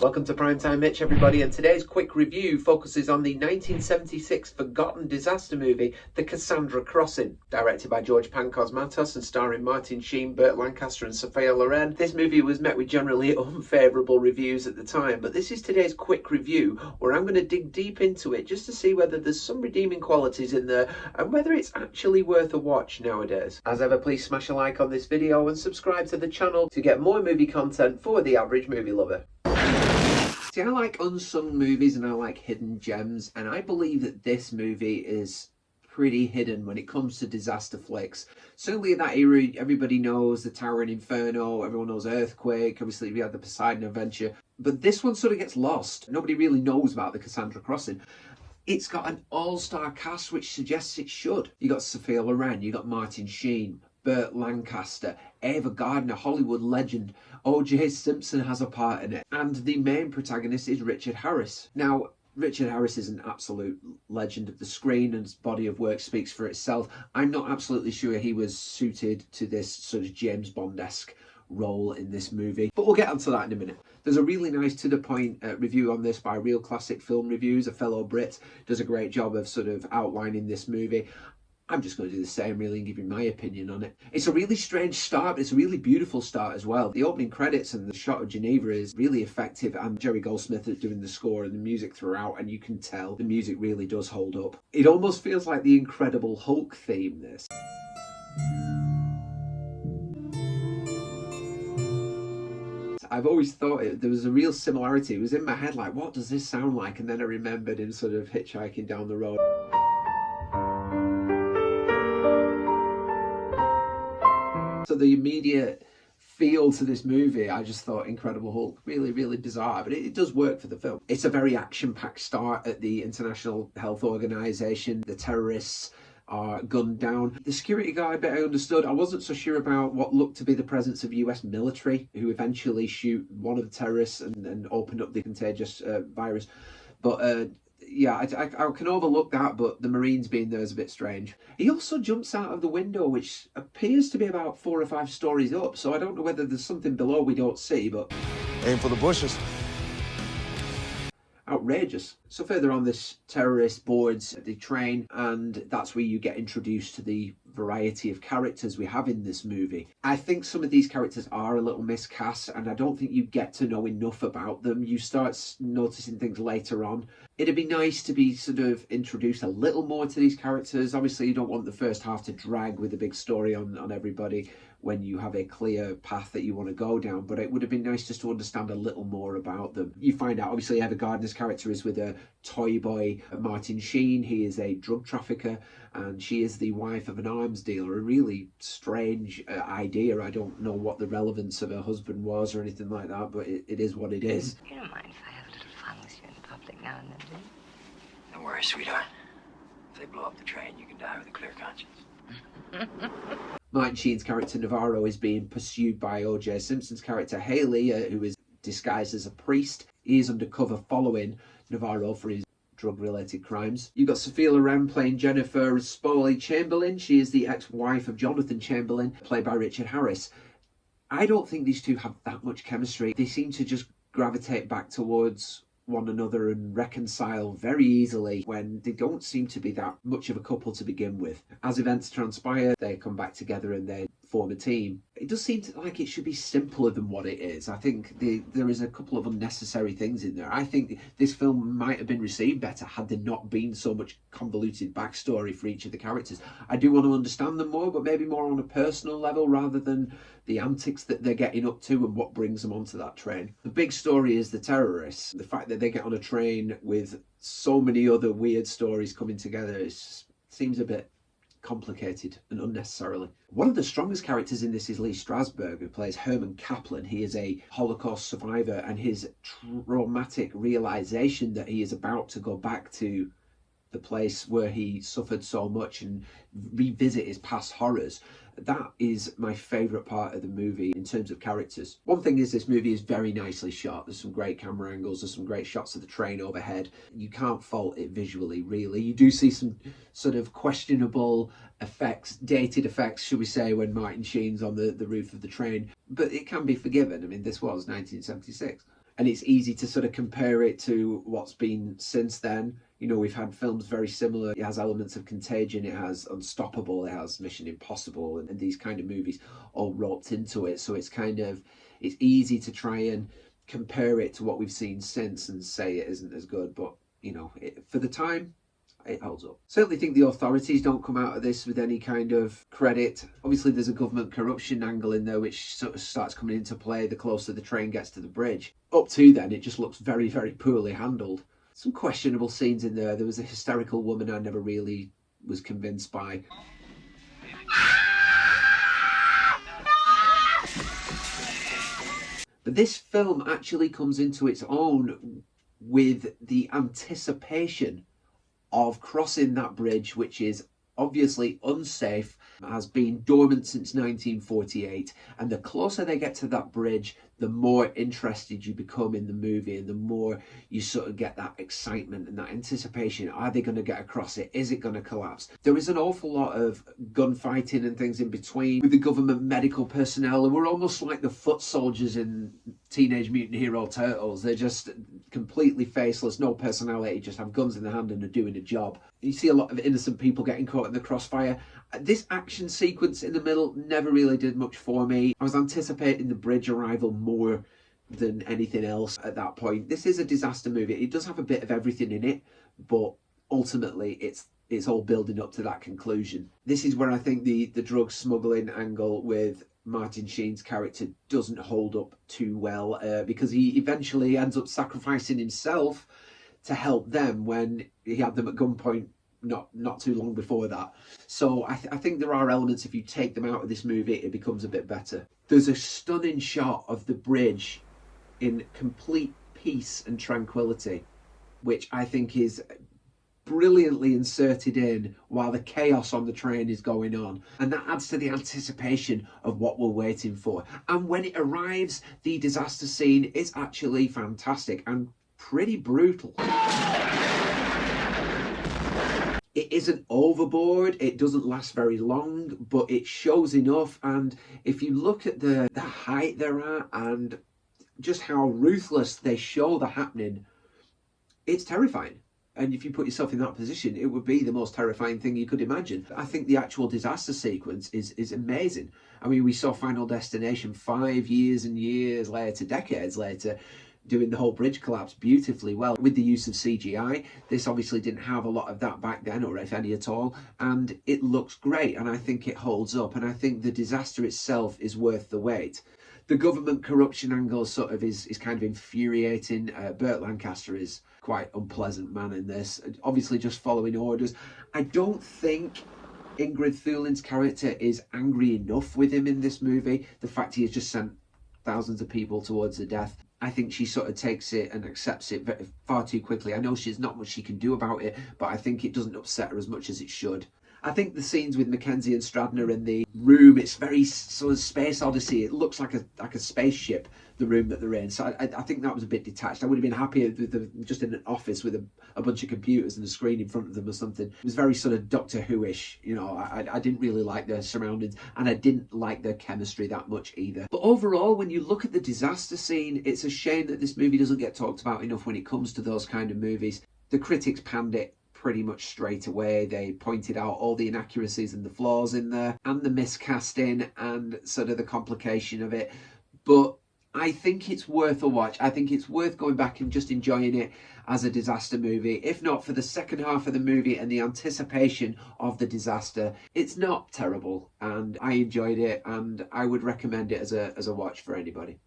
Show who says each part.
Speaker 1: Welcome to Primetime Mitch, everybody, and today's quick review focuses on the 1976 forgotten disaster movie, The Cassandra Crossing. Directed by George Pancos-Matos and starring Martin Sheen, Burt Lancaster and Sophia Loren, this movie was met with generally unfavourable reviews at the time, but this is today's quick review where I'm going to dig deep into it just to see whether there's some redeeming qualities in there and whether it's actually worth a watch nowadays. As ever, please smash a like on this video and subscribe to the channel to get more movie content for the average movie lover. See, I like unsung movies and I like hidden gems, and I believe that this movie is pretty hidden when it comes to disaster flicks. Certainly in that era, everybody knows The Towering Inferno, everyone knows Earthquake, obviously we had the Poseidon Adventure, but this one sort of gets lost. Nobody really knows about The Cassandra Crossing. It's got an all-star cast, which suggests it should. You got Sophia Loren, you got Martin Sheen, Burt Lancaster, Ava Gardner, Hollywood legend. O.J. Simpson has a part in it, and the main protagonist is Richard Harris. Now, Richard Harris is an absolute legend of the screen, and his body of work speaks for itself. I'm not absolutely sure he was suited to this sort of James Bond-esque role in this movie, but we'll get onto that in a minute. There's a really nice to-the-point review on this by Real Classic Film Reviews. A fellow Brit does a great job of sort of outlining this movie. I'm just going to do the same really and give you my opinion on it. It's a really strange start, but it's a really beautiful start as well. The opening credits and the shot of Geneva is really effective, and Jerry Goldsmith is doing the score and the music throughout, and you can tell the music really does hold up. It almost feels like the Incredible Hulk theme, this. I've always thought there was a real similarity. It was in my head like, what does this sound like? And then I remembered him sort of hitchhiking down the road. So the immediate feel to this movie, I just thought Incredible Hulk, really, really bizarre, but it does work for the film. It's a very action-packed start at the International Health Organization. The terrorists are gunned down. The security guard bit I understood. I wasn't so sure about what looked to be the presence of US military, who eventually shoot one of the terrorists and opened up the contagious virus. But yeah, I can overlook that, but the Marines being there is a bit strange. He also jumps out of the window, which appears to be about 4 or 5 stories up, so I don't know whether there's something below we don't see, but...
Speaker 2: Aim for the bushes.
Speaker 1: Outrageous. So further on, this terrorist boards the train, and that's where you get introduced to the variety of characters we have in this movie. I think some of these characters are a little miscast, and I don't think you get to know enough about them. You start noticing things later on. It'd be nice to be sort of introduced a little more to these characters. Obviously, you don't want the first half to drag with a big story on everybody when you have a clear path that you want to go down, but it would have been nice just to understand a little more about them. You find out, obviously, Ava Gardner's character is with a toy boy, Martin Sheen. He is a drug trafficker, and she is the wife of an arms dealer. A really strange idea. I don't know what the relevance of her husband was or anything like that, but it is what it is.
Speaker 3: You don't mind if I have a little fun with you in public now and then, do you?
Speaker 4: Don't worry, sweetheart. If they blow up the train, you can die with a clear conscience.
Speaker 1: Martin Sheen's character Navarro is being pursued by O.J. Simpson's character Haley, who is disguised as a priest. He is undercover following Navarro for his drug-related crimes. You've got Sophia Loren playing Jennifer Spoley Chamberlain. She is the ex-wife of Jonathan Chamberlain, played by Richard Harris. I don't think these two have that much chemistry. They seem to just gravitate back towards one another and reconcile very easily when they don't seem to be that much of a couple to begin with. As events transpire, they come back together and they form a team. It does seem like it should be simpler than what it is. I think there is a couple of unnecessary things in there. I think this film might have been received better had there not been so much convoluted backstory for each of the characters. I do want to understand them more, but maybe more on a personal level rather than the antics that they're getting up to and what brings them onto that train. The big story is the terrorists. The fact that they get on a train with so many other weird stories coming together, it seems a bit complicated and unnecessarily. One of the strongest characters in this is Lee Strasberg, who plays Herman Kaplan. He is a Holocaust survivor, and his traumatic realization that he is about to go back to the place where he suffered so much and revisit his past horrors. That is my favourite part of the movie in terms of characters. One thing is, this movie is very nicely shot. There's some great camera angles, there's some great shots of the train overhead. You can't fault it visually, really. You do see some sort of questionable effects, dated effects, should we say, when Martin Sheen's on the roof of the train, but it can be forgiven. I mean, this was 1976. and it's easy to sort of compare it to what's been since then. You know, we've had films very similar. It has elements of Contagion, it has Unstoppable, it has Mission Impossible, and these kind of movies all roped into it. So it's easy to try and compare it to what we've seen since and say it isn't as good. But, you know, for the time, it holds up. Certainly think the authorities don't come out of this with any kind of credit. Obviously there's a government corruption angle in there which sort of starts coming into play the closer the train gets to the bridge. Up to then it just looks very, very poorly handled. Some questionable scenes in there. There was a hysterical woman I never really was convinced by. But this film actually comes into its own with the anticipation of crossing that bridge, which is obviously unsafe, has been dormant since 1948, and the closer they get to that bridge, the more interested you become in the movie, and the more you sort of get that excitement and that anticipation. Are they going to get across it? Is it going to collapse? There is an awful lot of gunfighting and things in between with the government medical personnel, and we're almost like the foot soldiers in Teenage Mutant Hero Turtles. They're just completely faceless, no personality, just have guns in their hand and are doing a job. You see a lot of innocent people getting caught in the crossfire. This action sequence in the middle never really did much for me. I was anticipating the bridge arrival more than anything else at that point. This is a disaster movie. It does have a bit of everything in it, but ultimately it's all building up to that conclusion. This is where I think the drug smuggling angle with Martin Sheen's character doesn't hold up too well, because he eventually ends up sacrificing himself to help them when he had them at gunpoint not too long before that. So I think there are elements, if you take them out of this movie, it becomes a bit better. There's a stunning shot of the bridge in complete peace and tranquility, which I think is brilliantly inserted in while the chaos on the train is going on, and that adds to the anticipation of what we're waiting for. And when it arrives, the disaster scene is actually fantastic and pretty brutal. It isn't overboard, it doesn't last very long, but it shows enough. And if you look at the height they're at and just how ruthless they show the happening, it's terrifying. And if you put yourself in that position, it would be the most terrifying thing you could imagine. I think the actual disaster sequence is amazing. I mean, we saw Final Destination 5 years and years later, decades later, doing the whole bridge collapse beautifully well with the use of CGI. This obviously didn't have a lot of that back then, or if any at all, and it looks great, and I think it holds up, and I think the disaster itself is worth the wait. The government corruption angle sort of is kind of infuriating. Burt Lancaster is quite unpleasant man in this, obviously just following orders. I don't think Ingrid Thuling's character is angry enough with him in this movie. The fact he has just sent thousands of people towards their death, I think she sort of takes it and accepts it far too quickly. I know she's not much she can do about it, but I think it doesn't upset her as much as it should. I think the scenes with Mackenzie and Stradner in the room, it's very sort of Space Odyssey. It looks like a spaceship, the room that they're in. So I think that was a bit detached. I would have been happier with just in an office with a bunch of computers and a screen in front of them or something. It was very sort of Doctor Who-ish. You know, I didn't really like their surroundings, and I didn't like their chemistry that much either. But overall, when you look at the disaster scene, it's a shame that this movie doesn't get talked about enough when it comes to those kind of movies. The critics panned it pretty much straight away. They pointed out all the inaccuracies and the flaws in there, and the miscasting and sort of the complication of it. But I think it's worth a watch. I think it's worth going back and just enjoying it as a disaster movie. If not for the second half of the movie and the anticipation of the disaster, it's not terrible, and I enjoyed it, and I would recommend it as a watch for anybody.